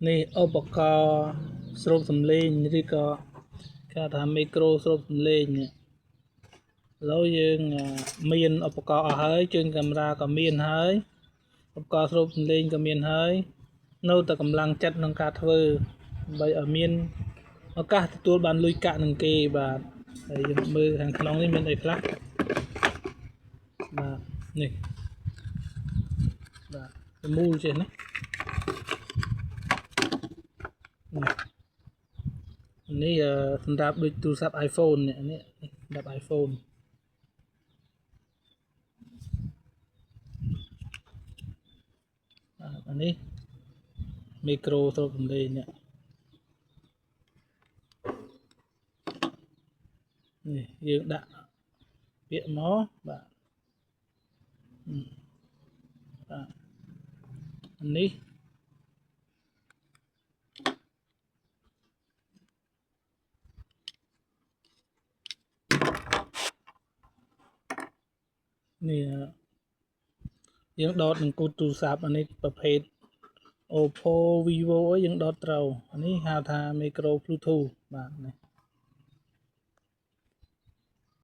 นี่ឧបករណ៍ស្រូបសំឡេងឬក៏គេថាមីក្រូស្រូបសំឡេងនេះឥឡូវយើងមានឧបករណ៍អស់ហើយជើងកាមេរ៉ាក៏មានហើយឧបករណ៍ស្រូបសំឡេងក៏មានហើយនៅតែកម្លាំងចិត្តក្នុងការធ្វើដើម្បីឲ្យមានឱកាសទទួលបានលុយកាក់នឹងគេបាទហើយយើងមើលខាងក្នុងនេះមានអីខ្លះបាទនេះបាទមូលចេះណានេះសម្រាប់ដូចទូរស័ព្ទ iPhone នេះសម្រាប់ iPhone អានេះមីក្រូស្រូបសំឡេងនេះយើងដាក់ពាក្យមកបាទនេះយើងដតនឹងគូតទូរស័ព្ទអានេះប្រភេទ Oppo Vivo យើងដតត្រូវអានេះហៅថា Micro Bluetooth បាទនេះ